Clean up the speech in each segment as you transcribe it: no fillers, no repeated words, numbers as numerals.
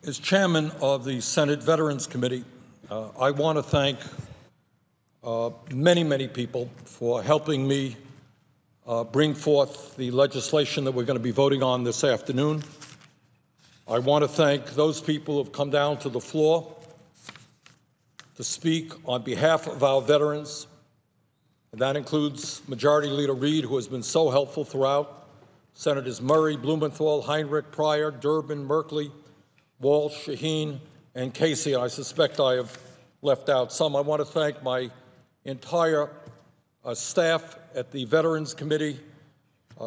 As chairman of the Senate Veterans Committee, I want to thank many people for helping me bring forth the legislation that we're going to be voting on this afternoon. I want to thank those people who have come down to the floor to speak on behalf of our veterans. And that includes Majority Leader Reid, who has been so helpful throughout, Senators Murray, Blumenthal, Heinrich, Pryor, Durbin, Merkley, Walsh, Shaheen, and Casey. I suspect I have left out some. I want to thank my entire staff at the Veterans Committee,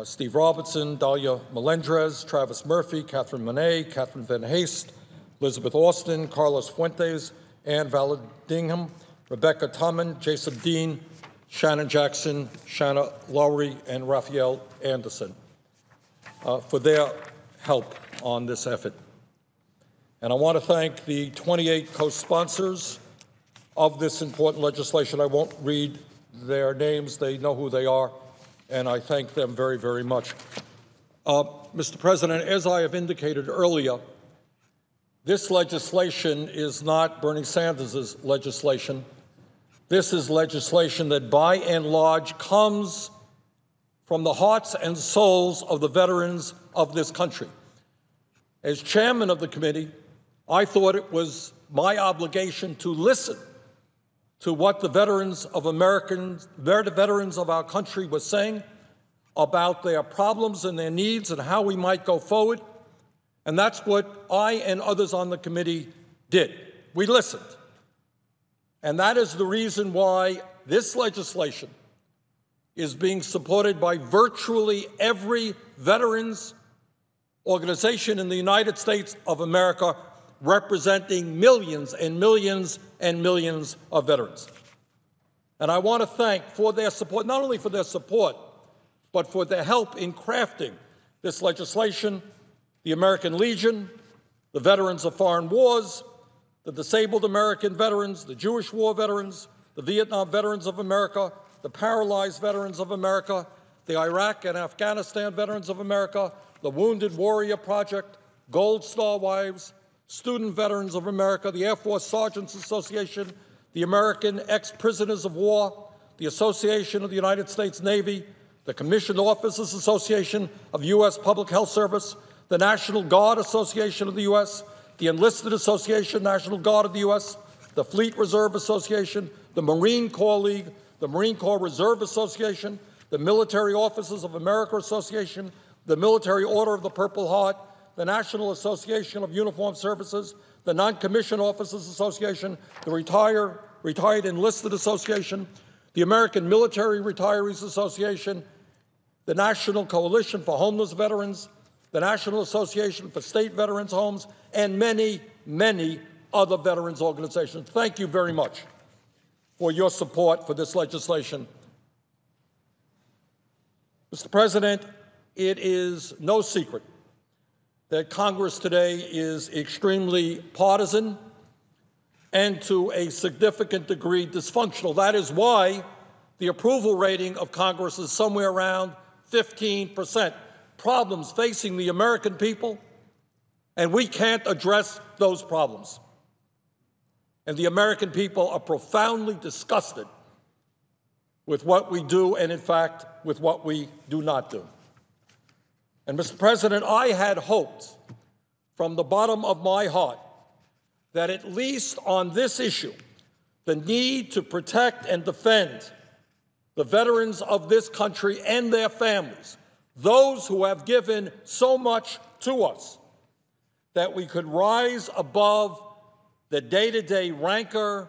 Steve Robertson, Dahlia Melendrez, Travis Murphy, Catherine Monet, Catherine Van Haste, Elizabeth Austin, Carlos Fuentes, Ann Vallandigham, Rebecca Tommen, Jason Dean, Shannon Jackson, Shanna Lowry, and Raphael Anderson for their help on this effort. And I want to thank the 28 co-sponsors of this important legislation. I won't read their names. They know who they are, and I thank them very much. Mr. President, as I have indicated earlier, this legislation is not Bernie Sanders' legislation. This is legislation that, by and large, comes from the hearts and souls of the veterans of this country. As chairman of the committee, I thought it was my obligation to listen to what the veterans of our country were saying about their problems and their needs and how we might go forward. And that's what I and others on the committee did. We listened. And that is the reason why this legislation is being supported by virtually every veterans organization in the United States of America, representing millions and millions and millions of veterans. And I want to thank for their support, not only for their support, but for their help in crafting this legislation, the American Legion, the Veterans of Foreign Wars, the Disabled American Veterans, the Jewish War Veterans, the Vietnam Veterans of America, the Paralyzed Veterans of America, the Iraq and Afghanistan Veterans of America, the Wounded Warrior Project, Gold Star Wives, Student Veterans of America, the Air Force Sergeants Association, the American Ex-Prisoners of War, the Association of the United States Navy, the Commissioned Officers Association of U.S. Public Health Service, the National Guard Association of the U.S., the Enlisted Association, National Guard of the U.S., the Fleet Reserve Association, the Marine Corps League, the Marine Corps Reserve Association, the Military Officers of America Association, the Military Order of the Purple Heart, the National Association of Uniformed Services, the Non-Commissioned Officers Association, the Retired Enlisted Association, the American Military Retirees Association, the National Coalition for Homeless Veterans, the National Association for State Veterans Homes, and many other veterans organizations. Thank you very much for your support for this legislation. Mr. President, it is no secret that Congress today is extremely partisan and to a significant degree dysfunctional. That is why the approval rating of Congress is somewhere around 15%. Problems facing the American people, and we can't address those problems. And the American people are profoundly disgusted with what we do and, in fact, with what we do not do. And, Mr. President, I had hoped from the bottom of my heart that at least on this issue, the need to protect and defend the veterans of this country and their families, those who have given so much to us, that we could rise above the day-to-day rancor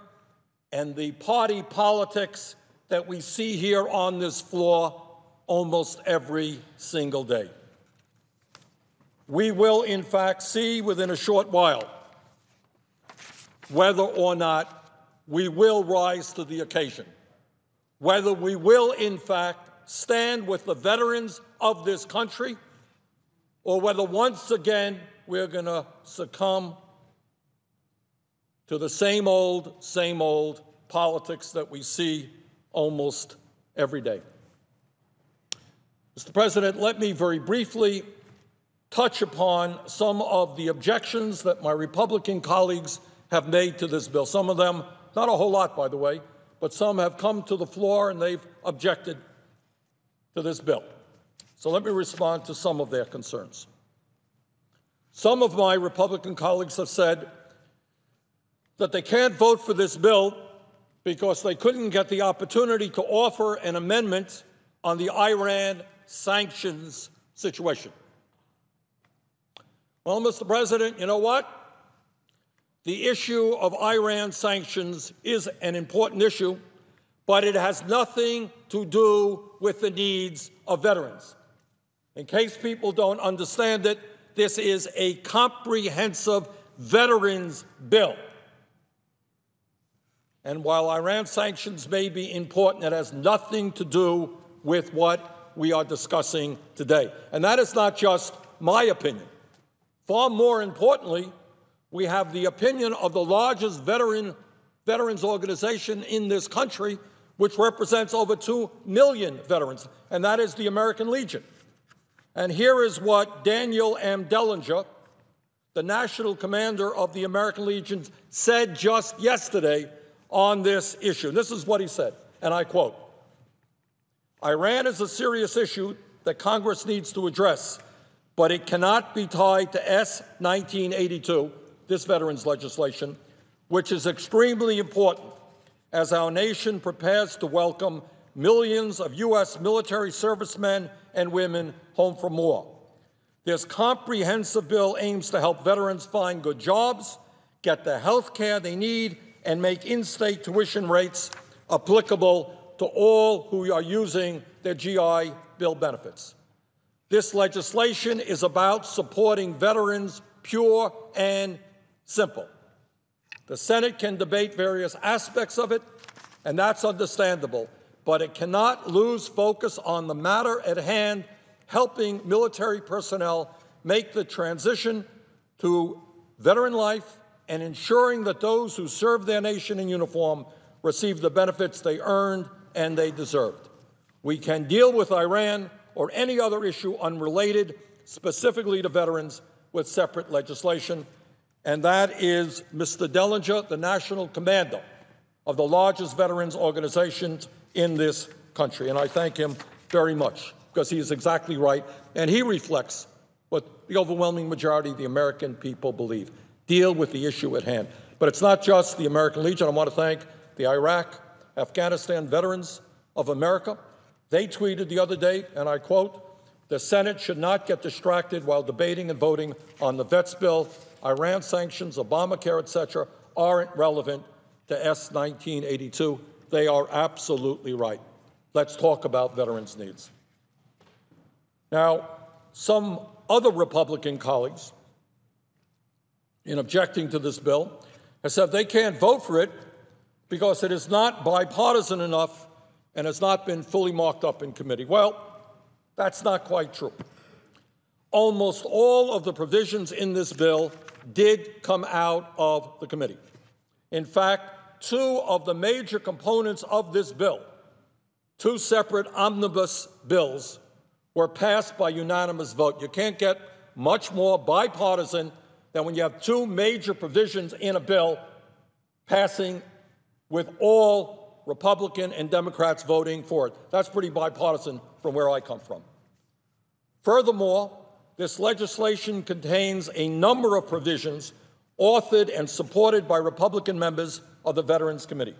and the party politics that we see here on this floor almost every single day. We will, in fact, see within a short while whether or not we will rise to the occasion, whether we will, in fact, stand with the veterans of this country, or whether once again we're going to succumb to the same old politics that we see almost every day. Mr. President, let me very briefly touch upon some of the objections that my Republican colleagues have made to this bill. Some of them, not a whole lot, by the way, but some have come to the floor and they've objected to this bill. So let me respond to some of their concerns. Some of my Republican colleagues have said that they can't vote for this bill because they couldn't get the opportunity to offer an amendment on the Iran sanctions situation. Well, Mr. President, you know what? The issue of Iran sanctions is an important issue, but it has nothing to do with the needs of veterans. In case people don't understand it, this is a comprehensive veterans bill. And while Iran sanctions may be important, it has nothing to do with what we are discussing today. And that is not just my opinion. Far more importantly, we have the opinion of the largest veterans organization in this country, which represents over 2 million veterans, and that is the American Legion. And here is what Daniel M. Dellinger, the national commander of the American Legion, said just yesterday on this issue. This is what he said, and I quote, "Iran is a serious issue that Congress needs to address, but it cannot be tied to S-1982, this veterans legislation, which is extremely important as our nation prepares to welcome millions of U.S. military servicemen and women home from war. This comprehensive bill aims to help veterans find good jobs, get the health care they need, and make in-state tuition rates applicable to all who are using their GI Bill benefits. This legislation is about supporting veterans, pure and simple. The Senate can debate various aspects of it, and that's understandable, but it cannot lose focus on the matter at hand, helping military personnel make the transition to veteran life and ensuring that those who serve their nation in uniform receive the benefits they earned and they deserved. We can deal with Iran or any other issue unrelated specifically to veterans with separate legislation, and that is Mr. Dellinger, the national commander of the largest veterans organizations in this country. And I thank him very much because he is exactly right, and he reflects what the overwhelming majority of the American people believe. Deal with the issue at hand. But it's not just the American Legion. I want to thank the Iraq, Afghanistan Veterans of America. They tweeted the other day, and I quote, "The Senate should not get distracted while debating and voting on the vets bill. Iran sanctions, Obamacare, etc. aren't relevant to S-1982. They are absolutely right. Let's talk about veterans' needs." Now, some other Republican colleagues, in objecting to this bill, have said they can't vote for it because it is not bipartisan enough and has not been fully marked up in committee. Well, that's not quite true. Almost all of the provisions in this bill did come out of the committee. In fact, two of the major components of this bill, two separate omnibus bills, were passed by unanimous vote. You can't get much more bipartisan than when you have two major provisions in a bill passing with all Republican and Democrats voting for it. That's pretty bipartisan from where I come from. Furthermore, this legislation contains a number of provisions authored and supported by Republican members of the Veterans Committee.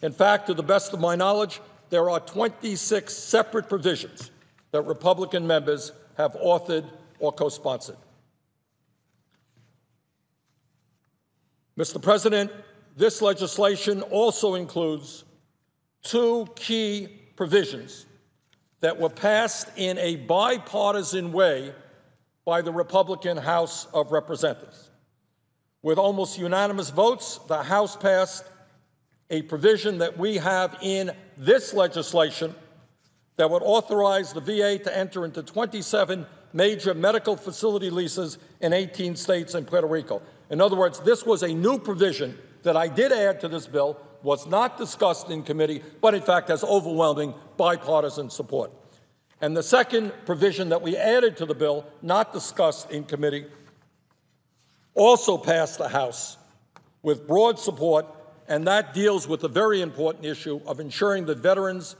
In fact, to the best of my knowledge, there are 26 separate provisions that Republican members have authored or co-sponsored. Mr. President, this legislation also includes two key provisions that were passed in a bipartisan way by the Republican House of Representatives. With almost unanimous votes, the House passed a provision that we have in this legislation that would authorize the VA to enter into 27 major medical facility leases in 18 states and Puerto Rico. In other words, this was a new provision that I did add to this bill, was not discussed in committee, but in fact has overwhelming bipartisan support. And the second provision that we added to the bill, not discussed in committee, also passed the House with broad support, and that deals with the very important issue of ensuring that veterans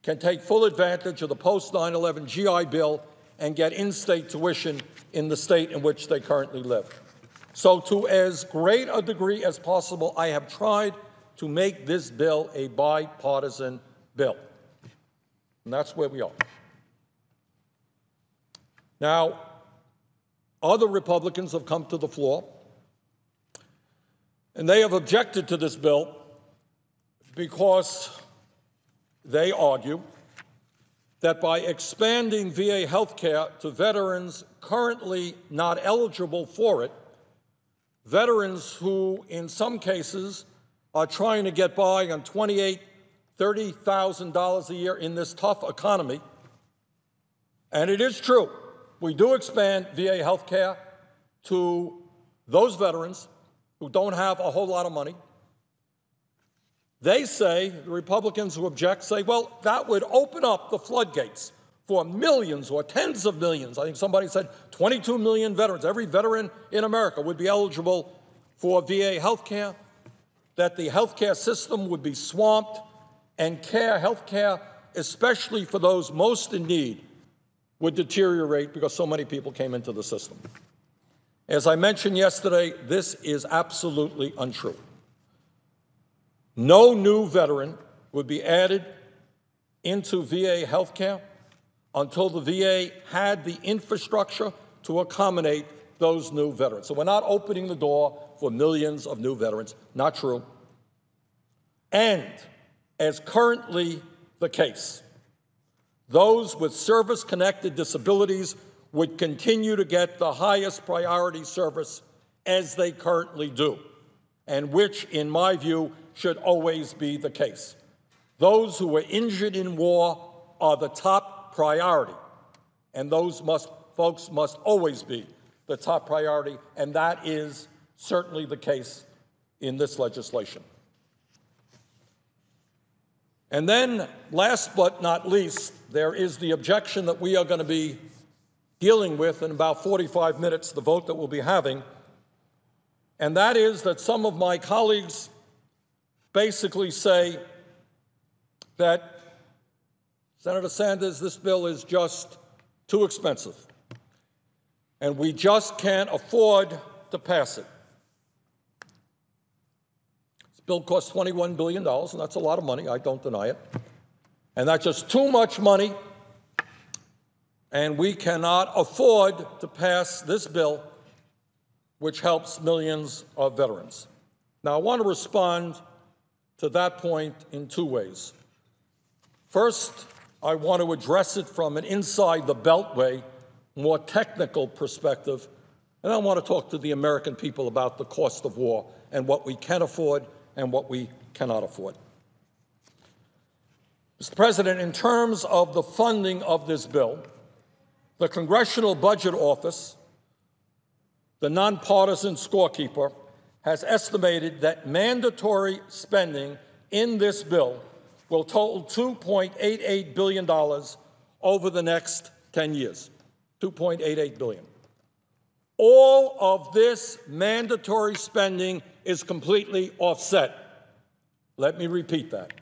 can take full advantage of the post-9/11 GI Bill and get in-state tuition in the state in which they currently live. So to as great a degree as possible, I have tried to make this bill a bipartisan bill. And that's where we are. Now, other Republicans have come to the floor, and they have objected to this bill because they argue that by expanding VA health care to veterans currently not eligible for it, veterans who, in some cases, are trying to get by on $28,000, $30,000 a year in this tough economy. And it is true, we do expand VA health care to those veterans who don't have a whole lot of money. They say, the Republicans who object say, well, that would open up the floodgates for millions or tens of millions. I think somebody said 22 million veterans. Every veteran in America would be eligible for VA health care, that the health care system would be swamped, and health care, especially for those most in need, would deteriorate because so many people came into the system. As I mentioned yesterday, this is absolutely untrue. No new veteran would be added into VA health care until the VA had the infrastructure to accommodate those new veterans. So we're not opening the door for millions of new veterans. Not true. And as currently the case, those with service-connected disabilities would continue to get the highest priority service as they currently do, and which, in my view, should always be the case. Those who were injured in war are the top priority, and those folks must always be the top priority, and that is certainly the case in this legislation. And then, last but not least, there is the objection that we are going to be dealing with in about 45 minutes, the vote that we'll be having, and that is that some of my colleagues basically say that, Senator Sanders, this bill is just too expensive, and we just can't afford to pass it. This bill costs $21 billion, and that's a lot of money. I don't deny it. And that's just too much money, and we cannot afford to pass this bill, which helps millions of veterans. Now, I want to respond to that point in two ways. First, I want to address it from an inside the beltway, more technical perspective, and I want to talk to the American people about the cost of war and what we can afford and what we cannot afford. Mr. President, in terms of the funding of this bill, the Congressional Budget Office, the nonpartisan scorekeeper, has estimated that mandatory spending in this bill will total $2.88 billion over the next 10 years. $2.88 billion. All of this mandatory spending is completely offset. Let me repeat that.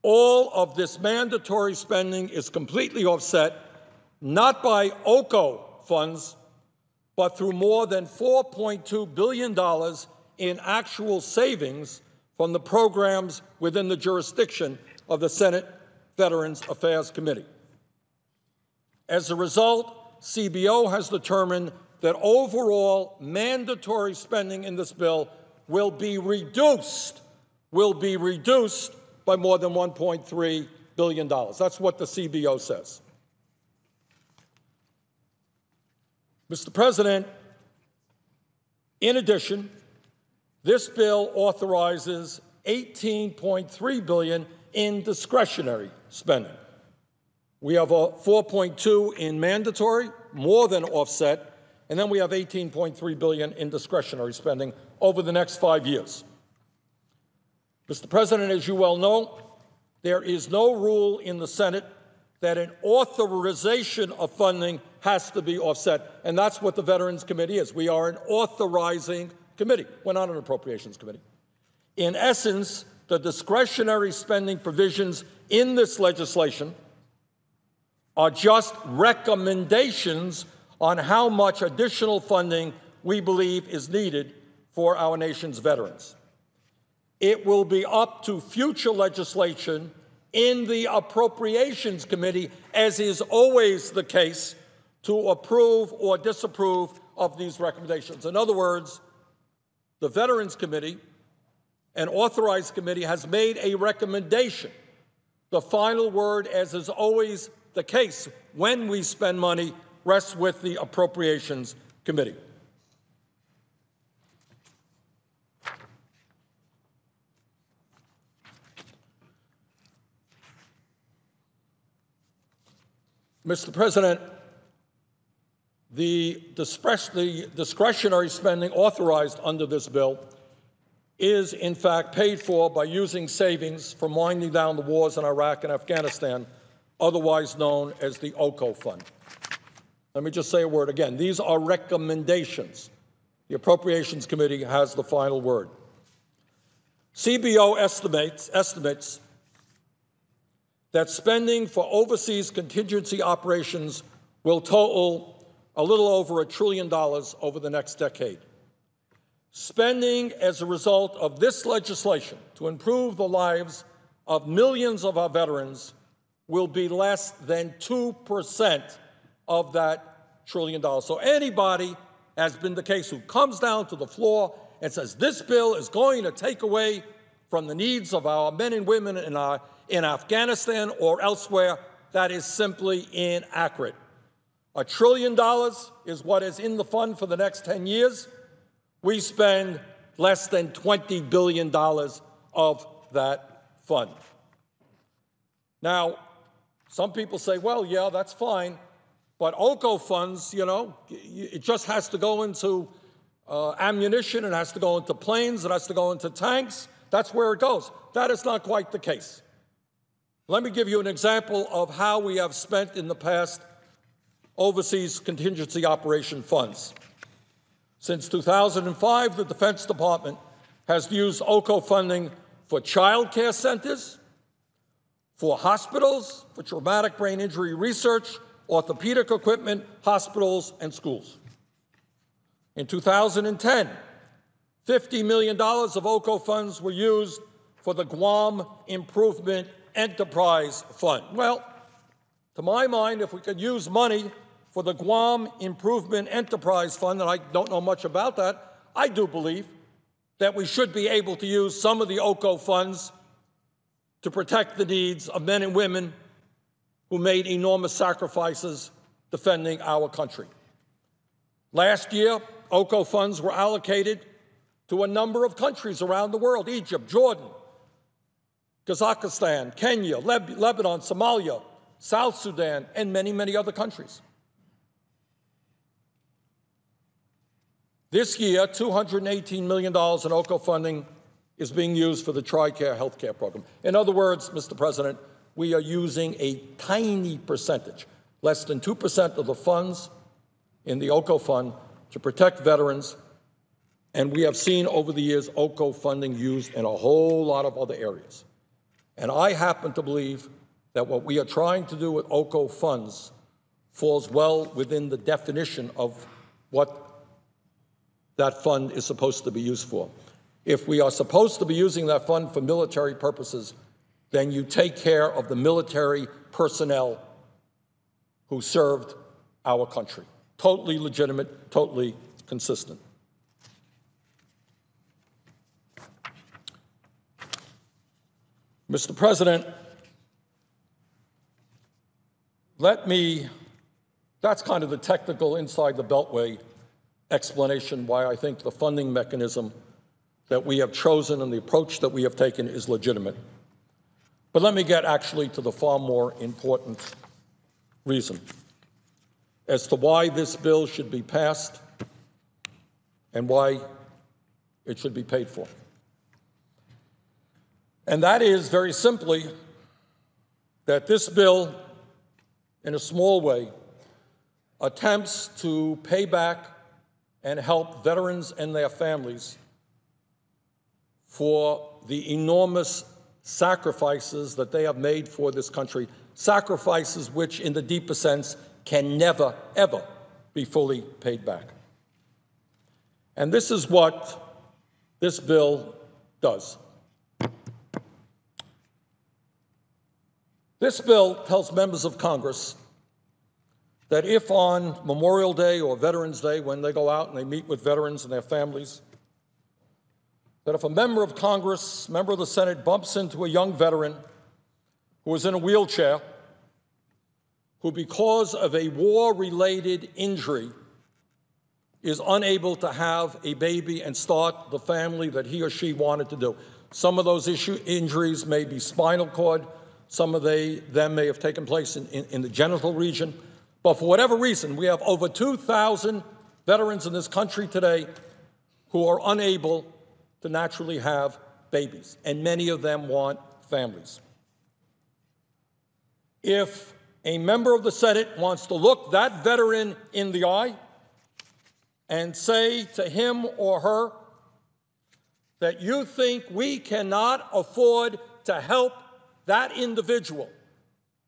All of this mandatory spending is completely offset, not by OCO funds, but through more than $4.2 billion in actual savings from the programs within the jurisdiction of the Senate Veterans Affairs Committee. As a result, CBO has determined that overall mandatory spending in this bill will be reduced by more than $1.3 billion. That's what the CBO says. Mr. President, in addition, this bill authorizes $18.3 billion in discretionary spending. We have a 4.2 in mandatory, more than offset, and then we have $18.3 billion in discretionary spending over the next 5 years. Mr. President, as you well know, there is no rule in the Senate that an authorization of funding has to be offset, and that's what the Veterans Committee is. We are an authorizing committee. We're not an appropriations committee. In essence, the discretionary spending provisions in this legislation are just recommendations on how much additional funding we believe is needed for our nation's veterans. It will be up to future legislation in the Appropriations Committee, as is always the case, to approve or disapprove of these recommendations. In other words, the Veterans Committee, an authorized committee, has made a recommendation. The final word, as is always the case when we spend money, rests with the Appropriations Committee. Mr. President, the discretionary spending authorized under this bill is, in fact, paid for by using savings from winding down the wars in Iraq and Afghanistan, otherwise known as the OCO Fund. Let me just say a word again. These are recommendations. The Appropriations Committee has the final word. CBO estimates that spending for overseas contingency operations will total a little over $1 trillion over the next decade. Spending as a result of this legislation to improve the lives of millions of our veterans will be less than 2% of that $1 trillion. So anybody, as been the case, who comes down to the floor and says this bill is going to take away from the needs of our men and women in Afghanistan or elsewhere, that is simply inaccurate. $1 trillion is what is in the fund for the next 10 years. We spend less than $20 billion of that fund. Now, some people say, well, yeah, that's fine, but OCO funds, you know, it just has to go into ammunition, it has to go into planes, it has to go into tanks. That's where it goes. That is not quite the case. Let me give you an example of how we have spent in the past overseas contingency operation funds. Since 2005, the Defense Department has used OCO funding for child care centers, for hospitals, for traumatic brain injury research, orthopedic equipment, hospitals, and schools. In 2010, $50 million of OCO funds were used for the Guam Improvement Enterprise Fund. Well, to my mind, if we could use money for the Guam Improvement Enterprise Fund, and I don't know much about that, I do believe that we should be able to use some of the OCO funds to protect the needs of men and women who made enormous sacrifices defending our country. Last year, OCO funds were allocated to a number of countries around the world: Egypt, Jordan, Kazakhstan, Kenya, Lebanon, Somalia, South Sudan, and many, many other countries. This year, $218 million in OCO funding is being used for the TRICARE healthcare program. In other words, Mr. President, we are using a tiny percentage, less than 2% of the funds in the OCO fund, to protect veterans. And we have seen over the years OCO funding used in a whole lot of other areas. And I happen to believe that what we are trying to do with OCO funds falls well within the definition of what that fund is supposed to be used for. If we are supposed to be using that fund for military purposes, then you take care of the military personnel who served our country. Totally legitimate, totally consistent. Mr. President, that's kind of the technical inside the Beltway explanation why I think the funding mechanism that we have chosen and the approach that we have taken is legitimate. But let me get actually to the far more important reason as to why this bill should be passed and why it should be paid for. And that is very simply that this bill in a small way, attempts to pay back and help veterans and their families for the enormous sacrifices that they have made for this country, sacrifices which, in the deepest sense, can never, ever be fully paid back. And this is what this bill does. This bill tells members of Congress that if on Memorial Day or Veterans Day, when they go out and they meet with veterans and their families, that if a member of Congress, member of the Senate, bumps into a young veteran who is in a wheelchair, who because of a war-related injury is unable to have a baby and start the family that he or she wanted to do. Some of those injuries may be spinal cord, some of them may have taken place in the genital region, but for whatever reason, we have over 2,000 veterans in this country today who are unable to naturally have babies, and many of them want families. If a member of the Senate wants to look that veteran in the eye and say to him or her that you think we cannot afford to help that individual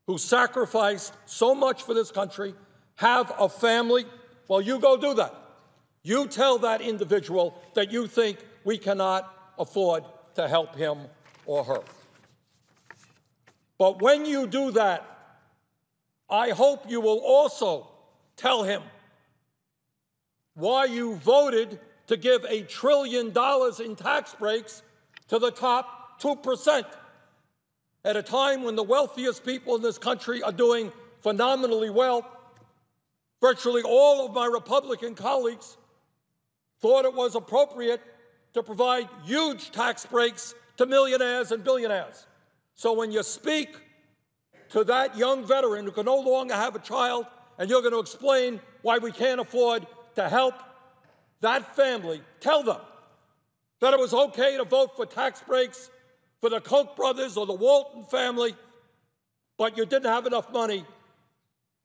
who sacrificed so much for this country have a family, well, you go do that. You tell that individual that you think we cannot afford to help him or her. But when you do that, I hope you will also tell him why you voted to give $1 trillion in tax breaks to the top 2%. At a time when the wealthiest people in this country are doing phenomenally well. Virtually all of my Republican colleagues thought it was appropriate to provide huge tax breaks to millionaires and billionaires. So when you speak to that young veteran who can no longer have a child and you're going to explain why we can't afford to help that family, tell them that it was okay to vote for tax breaks for the Koch brothers or the Walton family, but you didn't have enough money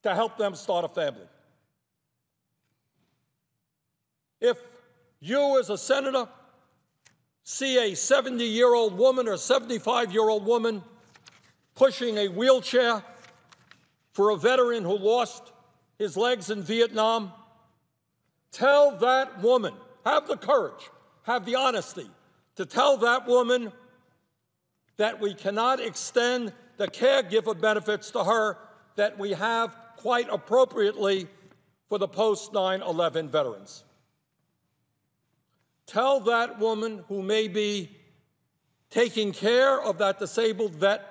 to help them start a family. If you as a senator see a 70-year-old woman or 75-year-old woman pushing a wheelchair for a veteran who lost his legs in Vietnam, tell that woman, have the courage, have the honesty to tell that woman that we cannot extend the caregiver benefits to her that we have quite appropriately for the post-9/11 veterans. Tell that woman who may be taking care of that disabled vet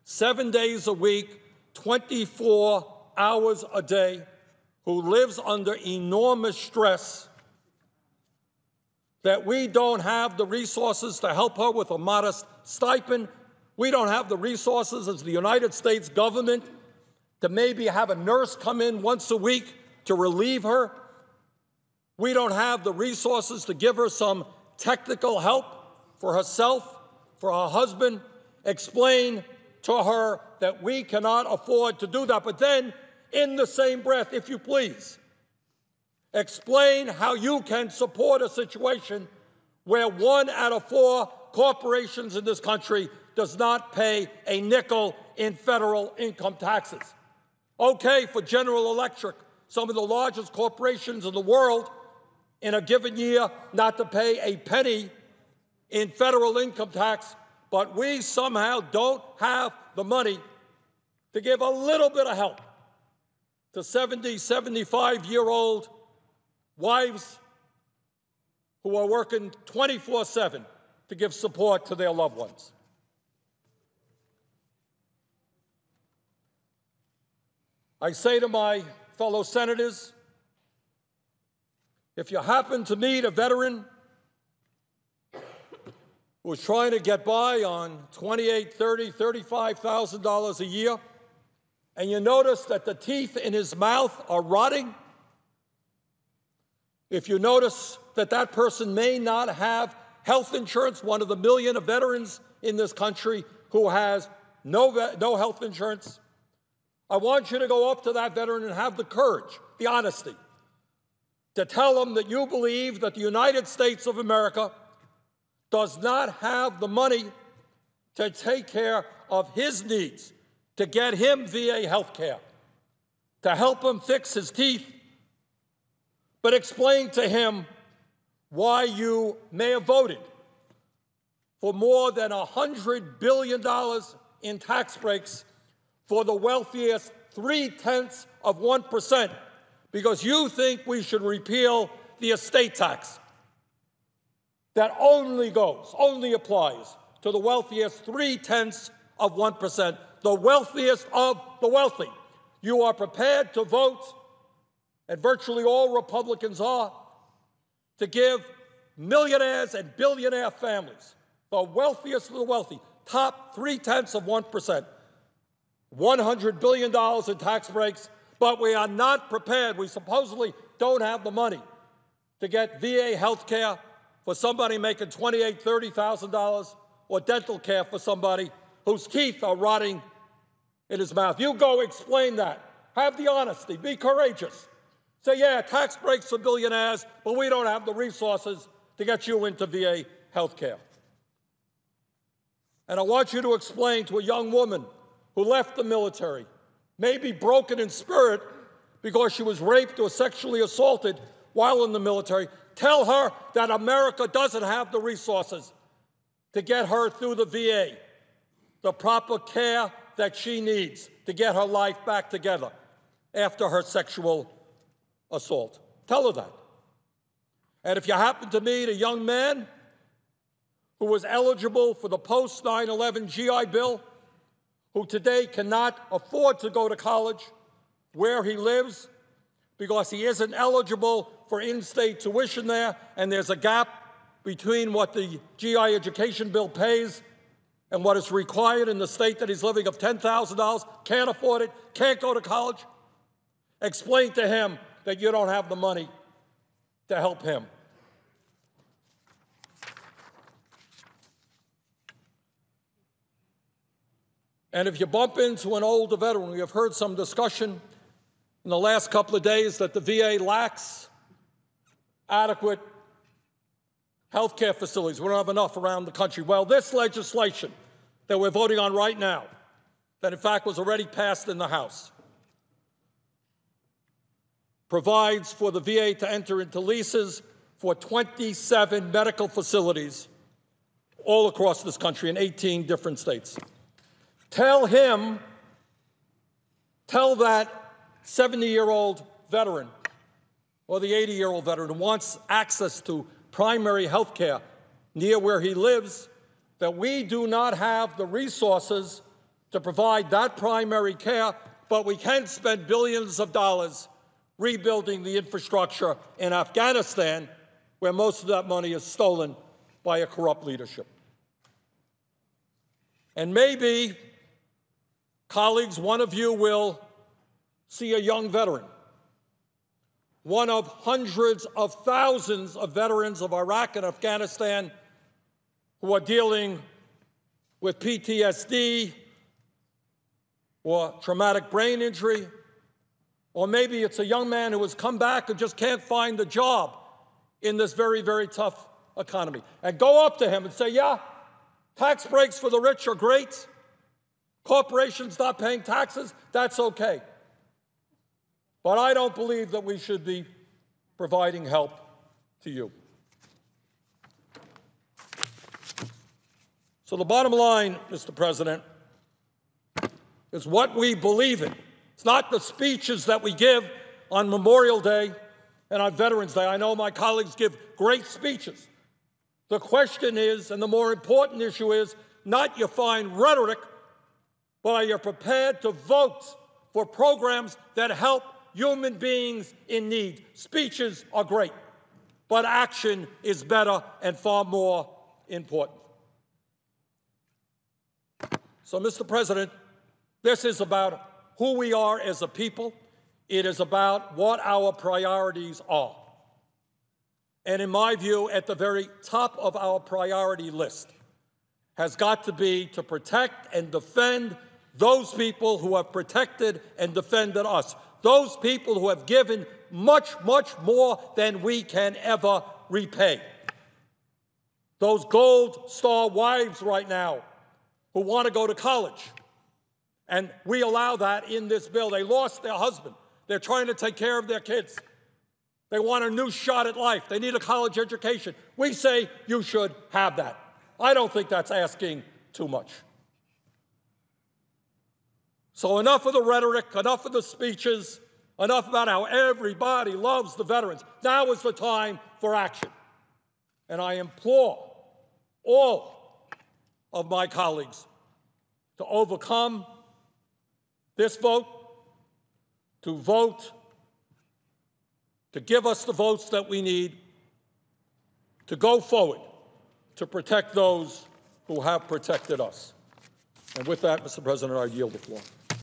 7 days a week, 24 hours a day, who lives under enormous stress, that we don't have the resources to help her with a modest stipend. We don't have the resources as the United States government to maybe have a nurse come in once a week to relieve her. We don't have the resources to give her some technical help for herself, for her husband. Explain to her that we cannot afford to do that. But then, in the same breath, if you please, explain how you can support a situation where 1 out of 4 corporations in this country does not pay a nickel in federal income taxes. Okay, for General Electric, some of the largest corporations in the world, in a given year, not to pay a penny in federal income tax, but we somehow don't have the money to give a little bit of help to 70, 75-year-old wives who are working 24/7 to give support to their loved ones. I say to my fellow senators, if you happen to meet a veteran who is trying to get by on $28,000, $30,000, $35,000 a year, and you notice that the teeth in his mouth are rotting, if you notice that that person may not have health insurance, one of the million of veterans in this country who has no health insurance, I want you to go up to that veteran and have the courage, the honesty, to tell him that you believe that the United States of America does not have the money to take care of his needs, to get him VA health care, to help him fix his teeth, but explain to him why you may have voted for more than $100 billion in tax breaks for the wealthiest 0.3%, because you think we should repeal the estate tax that only applies to the wealthiest 0.3%, the wealthiest of the wealthy. You are prepared to vote, and virtually all Republicans are, to give millionaires and billionaire families, the wealthiest of the wealthy, top 0.3%, $100 billion in tax breaks, but we are not prepared. We supposedly don't have the money to get VA health care for somebody making $28,000, $30,000, or dental care for somebody whose teeth are rotting in his mouth. You go explain that. Have the honesty. Be courageous. Say, yeah, tax breaks for billionaires, but we don't have the resources to get you into VA health care. And I want you to explain to a young woman who left the military, maybe broken in spirit because she was raped or sexually assaulted while in the military, tell her that America doesn't have the resources to get her through the VA, the proper care that she needs to get her life back together after her sexual assault. Tell her that. And if you happen to meet a young man who was eligible for the post-9/11 GI Bill, who today cannot afford to go to college where he lives because he isn't eligible for in-state tuition there, and there's a gap between what the GI education bill pays and what is required in the state that he's living of $10,000, can't afford it, can't go to college, explain to him that you don't have the money to help him. And if you bump into an older veteran, we have heard some discussion in the last couple of days that the VA lacks adequate health care facilities. We don't have enough around the country. Well, this legislation that we're voting on right now, that in fact was already passed in the House, provides for the VA to enter into leases for 27 medical facilities all across this country in 18 different states. Tell that 70-year-old veteran or the 80-year-old veteran who wants access to primary health care near where he lives that we do not have the resources to provide that primary care, but we can spend billions of dollars rebuilding the infrastructure in Afghanistan, where most of that money is stolen by a corrupt leadership. And maybe, colleagues, one of you will see a young veteran, one of hundreds of thousands of veterans of Iraq and Afghanistan who are dealing with PTSD or traumatic brain injury, or maybe it's a young man who has come back and just can't find a job in this very, very tough economy. And go up to him and say, yeah, tax breaks for the rich are great. Corporations not paying taxes, that's okay. But I don't believe that we should be providing help to you. So the bottom line, Mr. President, is what we believe in. It's not the speeches that we give on Memorial Day and on Veterans Day. I know my colleagues give great speeches. The question is, and the more important issue is, not your fine rhetoric, but are you prepared to vote for programs that help human beings in need? Speeches are great, but action is better and far more important. So, Mr. President, this is about who we are as a people. It is about what our priorities are. And in my view, at the very top of our priority list has got to be to protect and defend those people who have protected and defended us, those people who have given much, much more than we can ever repay. Those Gold Star wives right now who want to go to college, and we allow that in this bill. They lost their husband. They're trying to take care of their kids. They want a new shot at life. They need a college education. We say you should have that. I don't think that's asking too much. So enough of the rhetoric, enough of the speeches, enough about how everybody loves the veterans. Now is the time for action. And I implore all of my colleagues to overcome this vote, to vote, to give us the votes that we need, to go forward, to protect those who have protected us. And with that, Mr. President, I yield the floor.